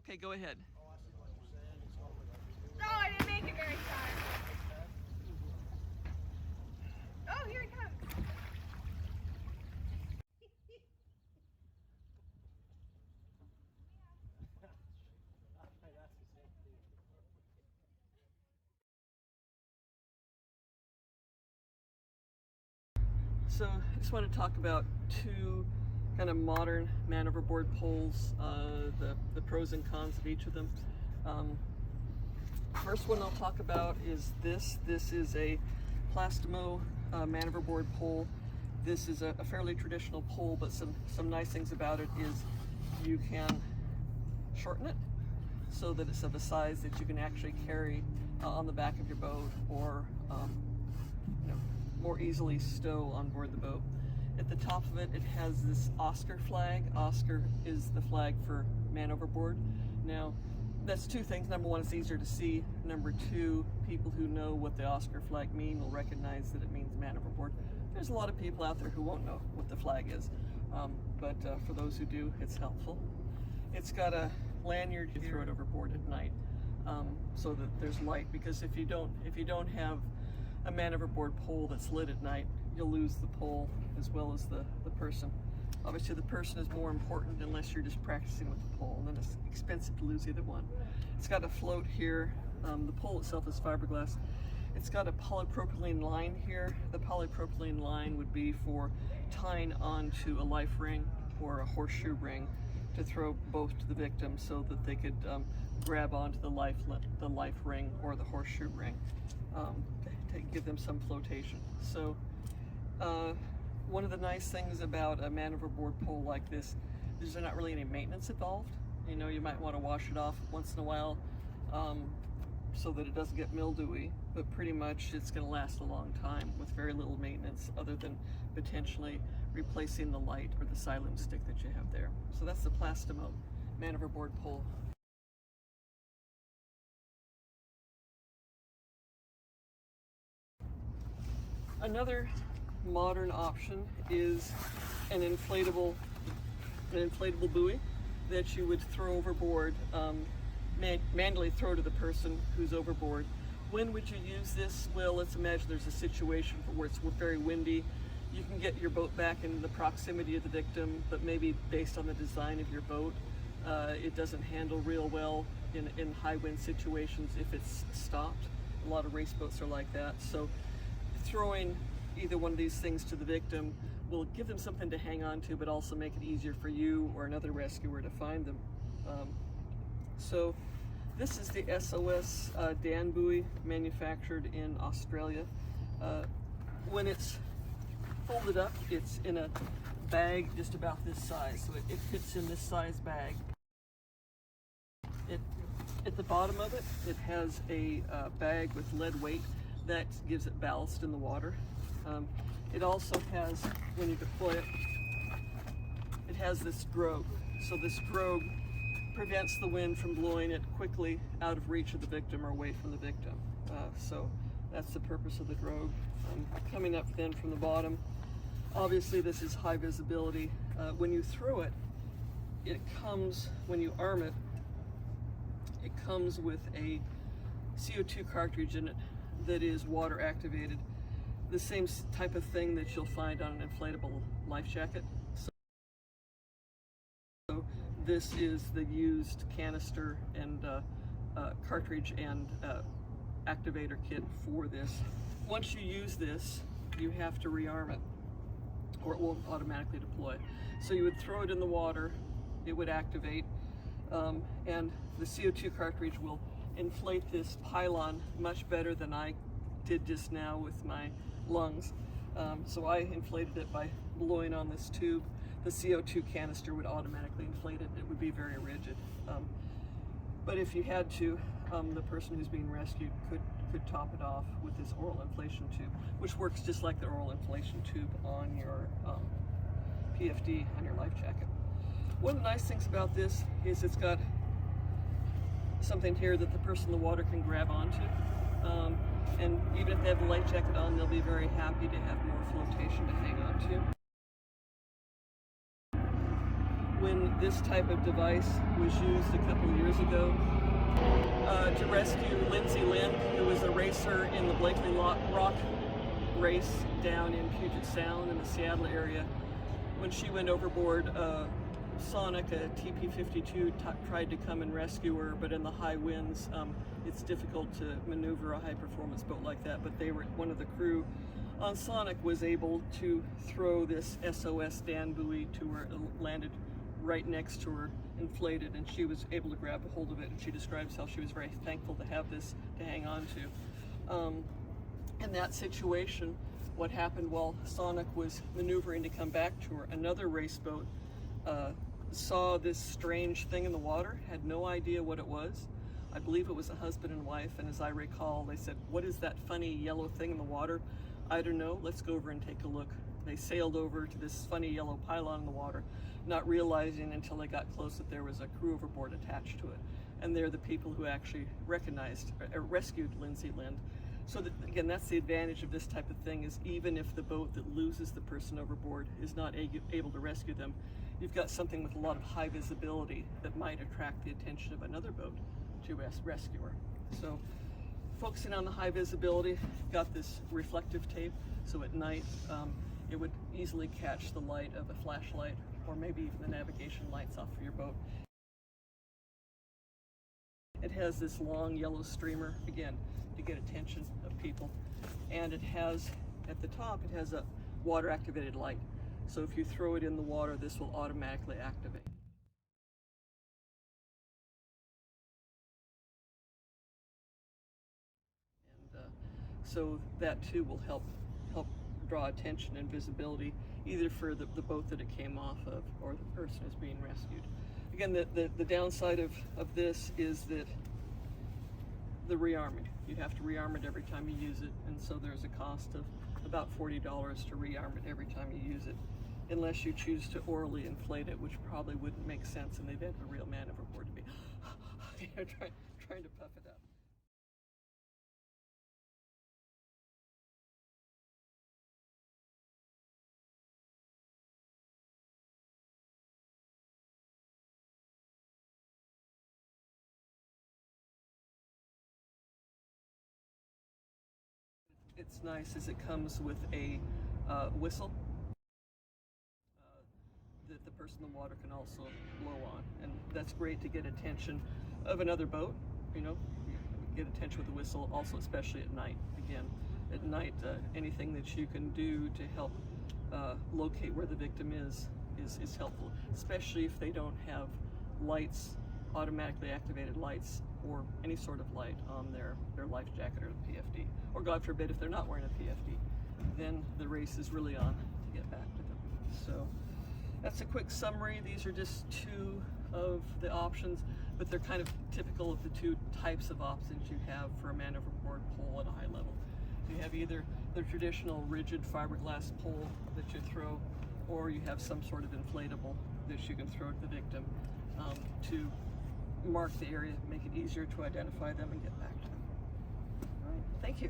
Okay, go ahead. Oh, I didn't make it very far. Oh, here he comes. So I just want to talk about two kind of modern man overboard poles, the pros and cons of each of them. First one I'll talk about is this. This is a Plastimo man overboard pole. This is a fairly traditional pole, but some nice things about it is you can shorten it so that it's of a size that you can actually carry on the back of your boat, or more easily stow on board the boat. At the top of it, it has this Oscar flag. Oscar is the flag for man overboard. Now, that's two things. Number one, it's easier to see. Number two, people who know what the Oscar flag mean will recognize that it means man overboard. There's a lot of people out there who won't know what the flag is, but for those who do, it's helpful. It's got a lanyard. You throw it overboard at night so that there's light, because if you don't have a man overboard pole that's lit at night, you'll lose the pole as well as the person. Obviously the person is more important unless you're just practicing with the pole, and then it's expensive to lose either one. It's got a float here. The pole itself is fiberglass. It's got a polypropylene line here. The polypropylene line would be for tying onto a life ring or a horseshoe ring to throw both to the victim so that they could grab onto the life ring or the horseshoe ring to give them some flotation. So one of the nice things about a man overboard pole like this is there's not really any maintenance involved. You know, you might want to wash it off once in a while so that it doesn't get mildewy, but pretty much it's going to last a long time with very little maintenance other than potentially replacing the light or the silent stick that you have there. So that's the Plastimo man overboard pole. Another modern option is an inflatable buoy that you would throw overboard, manually throw to the person who's overboard. When would you use this? Well, let's imagine there's a situation where it's very windy. You can get your boat back in the proximity of the victim, but maybe based on the design of your boat, it doesn't handle real well in high wind situations if it's stopped. A lot of race boats are like that. So throwing either one of these things to the victim will give them something to hang on to, but also make it easier for you or another rescuer to find them. So this is the SoS Dan buoy, manufactured in Australia. When it's folded up, it's in a bag just about this size, so it fits in this size bag. At the bottom of it, it has a bag with lead weight that gives it ballast in the water. It also has, when you deploy it, it has this drogue. So this drogue prevents the wind from blowing it quickly out of reach of the victim or away from the victim. So that's the purpose of the drogue. Coming up then from the bottom, obviously this is high visibility. When you throw it, it comes, when you arm it, it comes with a CO2 cartridge in it that is water activated. The same type of thing that you'll find on an inflatable life jacket. So this is the used canister and cartridge and activator kit for this. Once you use this, you have to rearm it or it won't automatically deploy. So you would throw it in the water, it would activate, and the CO2 cartridge will inflate this pylon much better than I did just now with my lungs. So I inflated it by blowing on this tube. The CO2 canister would automatically inflate it. It would be very rigid. But if you had to, the person who's being rescued could top it off with this oral inflation tube, which works just like the oral inflation tube on your PFD, on your life jacket. One of the nice things about this is it's got something here that the person in the water can grab onto. And even if they have the life jacket on, they'll be very happy to have more flotation to hang on to. when this type of device was used a couple of years ago to rescue Lindsay Lind, who was a racer in the Blakely Rock race down in Puget Sound in the Seattle area. When she went overboard, Sonic, a TP-52, tried to come and rescue her, but in the high winds, it's difficult to maneuver a high-performance boat like that. But one of the crew on Sonic was able to throw this SOS Dan buoy to her. It landed right next to her, inflated, and she was able to grab a hold of it. And she describes how she was very thankful to have this to hang on to. In that situation, what happened while Sonic was maneuvering to come back to her, another race boat saw this strange thing in the water, had no idea what it was. I believe it was a husband and wife, and as I recall, they said, "What is that funny yellow thing in the water?" "I don't know, let's go over and take a look." They sailed over to this funny yellow pylon in the water, not realizing until they got close that there was a crew overboard attached to it. And they're the people who actually rescued Lindsay Lind. So that, again, that's the advantage of this type of thing, is even if the boat that loses the person overboard is not able to rescue them, you've got something with a lot of high visibility that might attract the attention of another boat to rescue her. So focusing on the high visibility, got this reflective tape, so at night it would easily catch the light of a flashlight or maybe even the navigation lights off of your boat. It has this long yellow streamer, again, to get attention of people. And it has, at the top, it has a water activated light. So if you throw it in the water, this will automatically activate. And so that too will help draw attention and visibility, either for the boat that it came off of or the person who's being rescued. Again, the downside of this is that the rearming. You have to rearm it every time you use it, and so there's a cost of about $40 to rearm it every time you use it, unless you choose to orally inflate it, which probably wouldn't make sense in the event of a real man overboard to be trying to puff it up. It's nice as it comes with a whistle that the person in the water can also blow on, and that's great to get attention of another boat. You know, you get attention with the whistle, also especially at night. Again, at night, anything that you can do to help locate where the victim is helpful, especially if they don't have lights, automatically activated lights, or any sort of light on their life jacket or the PFD. Or God forbid, if they're not wearing a PFD, then the race is really on to get back to them. So that's a quick summary. These are just two of the options, but they're kind of typical of the two types of options you have for a man overboard pole at a high level. You have either the traditional rigid fiberglass pole that you throw, or you have some sort of inflatable that you can throw to the victim to mark the area, make it easier to identify them and get back to them. All right, thank you.